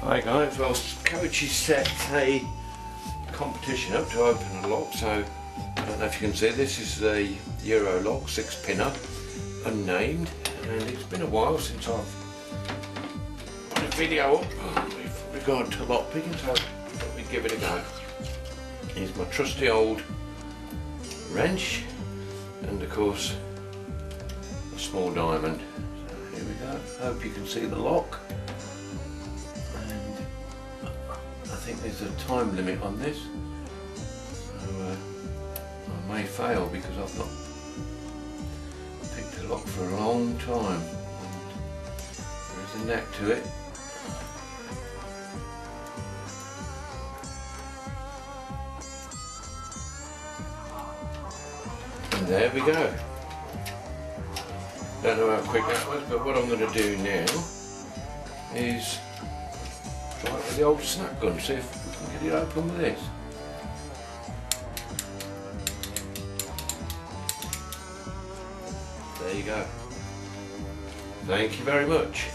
Hi guys, well Coachies set a competition up to open a lock, so I don't know if you can see, this is the eurolock 6-pinner, unnamed, and it's been a while since I've put a video up with regard to lock picking, so I thought we'd give it a go. Here's my trusty old wrench and of course a small diamond. So here we go, hope you can see the lock. I think there's a time limit on this, so I may fail because I've not picked a lock for a long time, and there is a neck to it. And there we go. Don't know how quick that was, but what I'm going to do now is try it with the old snap gun, see if we can get it open with this. There you go. Thank you very much.